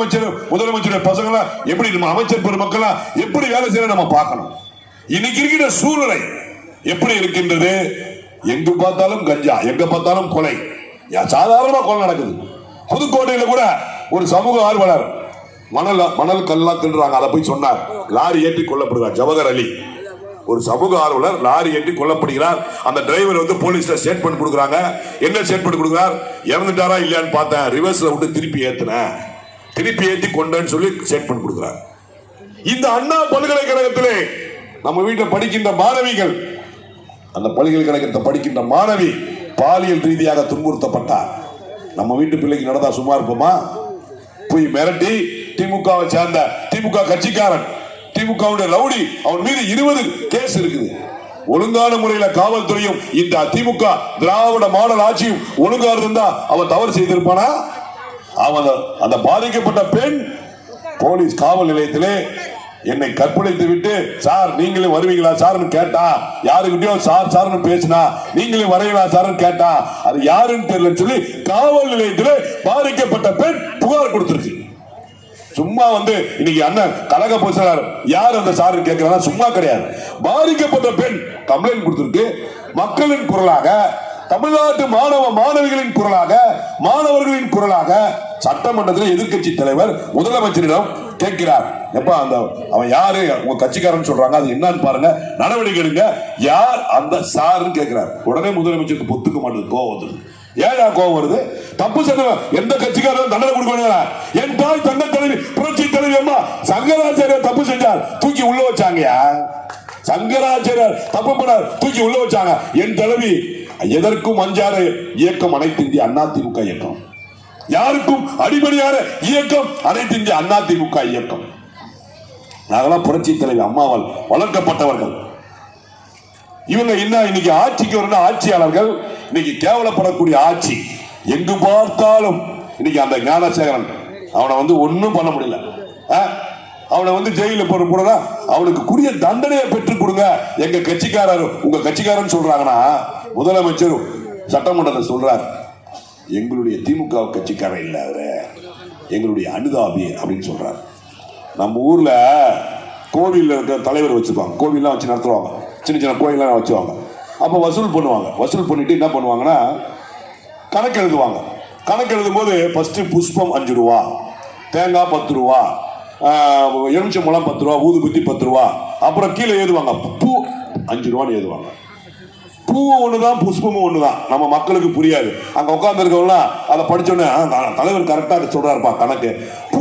முதலமைச்சருடைய பசங்க எப்படி நம்ம அமைச்சர் பெருமக்கள் எப்படி வேலை செய்ய நம்ம பார்க்கணும். இன்னைக்கு இருக்கிற சூழ்நிலை எப்படி இருக்கின்றது? எங்கு பார்த்தாலும் கஞ்சா, எங்க பார்த்தாலும் கொலை, சாதாரணமா கொலை நடக்குது. புதுக்கோட்டையில கூட ஒரு சமூக ஆர்வலர் மணல் கல்லா தின்றாங்க, அதை போய் சொன்னார். லாரி ஏற்றி கொல்லப்படுகிறார் ஜவஹர் அலி, ஒரு சமூக ஆர்வலர் லாரி ஏற்றி கொல்லப்படுகிறார். அந்த டிரைவர் வந்து போலீஸ்ல ஸ்டேட்மெண்ட் கொடுக்குறாங்க. என்ன ஸ்டேட்மெண்ட் கொடுக்குறார்? இறந்துட்டாரா இல்லையான்னு பார்த்தேன், ரிவர்ஸ்ல விட்டு திருப்பி ஏற்றி கொண்டேன்னு சொல்லி ஸ்டேட்மெண்ட் கொடுக்கிறார். இந்த அண்ணா பல்கலைக்கழகத்திலே நம்ம வீட்டில் படிக்கின்ற மாணவிகள், அந்த பல்கலைக்கழகத்தை படிக்கின்ற மாணவி பாலியல் ரீதியாக துன்புறுத்தப்பட்டார். நம்ம வீட்டு பிள்ளைக்கு நடந்தா சும்மா இருப்போமா? போய் மிரட்டி திமுகவை சேர்ந்த திமுக கட்சிக்காரன், திமுகவுடைய ரவுடி, அவன் மீது 20 கேஸ் இருக்குது. ஒழுங்கான முறையில் காவல்துறையும் இந்த திமுக திராவிட மாடல் ஆட்சியும் ஒழுங்கா இருந்தா அவன் தவறு செய்திருப்பானா? அவன் அந்த பாதிக்கப்பட்ட பெண் போலீஸ் காவல் நிலையத்திலே என்னை கற்பழித்து விட்டு, சார் நீங்களும் வருவீங்களா சார்னு கேட்டா, யாருக்கிட்டயோ சார் சார்னு பேசினா, நீங்களும் வரீங்களா சார்னு கேட்டா, அது யாருன்னு தெரியலன்னு சொல்லி காவல் நிலையத்திலே பாதிக்கப்பட்ட பெண் புகார் கொடுத்திருக்கு. சும்மா வந்து இன்னைக்கு அண்ணன் கழக பொதுச்செயலாளர் யார் அந்த சார் கேட்கிறதா சும்மா கிடையாது. பாதிக்கப்பட்ட பெண் கம்ப்ளைண்ட் கொடுத்திருக்கு. மக்களின் குரலாக, தமிழ்நாட்டு மாணவ மாணவிகளின் குரலாக, மாணவர்களின் குரலாக சட்டமன்றத்தில் எதிர்கட்சி தலைவர் முதலமைச்சரிடம் கேட்கிறார். எப்ப அவன் யாரு, உங்க கட்சிக்காரன் சொல்றாங்க, அது என்னன்னு பாருங்க, நடவடிக்கை எடுங்க, யார் அந்த சார்னு கேட்கிறார். உடனே முதலமைச்சருக்கு பொத்துக்க மாட்டேது, கோவம் வருது. ஏன் கோவம் வருது? தப்பு செய்ய எந்த கட்சிக்காரரும் தண்டனை கொடுக்க. என் தாய் தங்க தலைவி புரட்சி தலைவி அம்மா சங்கராச்சாரியார் தப்பு செஞ்சார், தூக்கி உள்ள வச்சாங்க. சங்கராச்சாரியார் தப்பு பண்ணார், தூக்கி உள்ள வச்சாங்க. என் தலைவி எதற்கும் அஞ்சாத இயக்கம் அனைத்து இந்திய அண்ணா திமுக இயக்கம். யாருக்கும் அடிபடியான இயக்கம் அனைத்து இந்திய அண்ணா திமுக இயக்கம். நாங்களாம் புரட்சி தலைவி அம்மாவால் வளர்க்கப்பட்டவர்கள். இவங்க என்ன இன்னைக்கு ஆட்சிக்கு வரணும், ஆட்சியாளர்கள் இன்னைக்கு கேவலப்படக்கூடிய ஆட்சி. எங்கு பார்த்தாலும் இன்னைக்கு அந்த ஞானசேகரன் அவனை வந்து ஒன்னும் பண்ண முடியல. அவனை வந்து ஜெயில போறா, அவனுக்கு கூடிய தண்டனையை பெற்றுக் கொடுங்க. எங்க கட்சிக்காரர், உங்க கட்சிக்காரன் சொல்றாங்கன்னா, முதலமைச்சர் சட்டமன்றத்தில் சொல்றார், எங்களுடைய திமுக கட்சிக்காரன் இல்ல, அவரு எங்களுடைய அனுதாபி அப்படின்னு சொல்றாரு. நம்ம ஊர்ல கோவில் இருக்கிற தலைவர் வச்சிருப்பாங்க, கோவில்லாம் வச்சு நடத்துவாங்க, சின்ன சின்ன கோயிலாம் வச்சுவாங்க. அப்போ வசூல் பண்ணுவாங்க. வசூல் பண்ணிட்டு என்ன பண்ணுவாங்கன்னா, கணக்கு எழுதுவாங்க. கணக்கு எழுதும் போது ஃபர்ஸ்ட் புஷ்பம் 5 ரூபா, தேங்காய் 10 ரூபா, எலுமிச்சம்பழம் 10 ரூபா, ஊதுபத்தி 10 ரூபா, அப்புறம் கீழே எழுதுவாங்க பூ 5 ரூபான்னு எழுதுவாங்க. பூவும் ஒண்ணுதான், புஷ்பமும் ஒண்ணுதான். நம்ம மக்களுக்கு புரியாது. அங்க உட்கார்ந்து இருக்கவங்களாம் அதை படிச்சோன்னே தலைவர் கரெக்டா சொல்றாருப்பா கணக்கு. பூ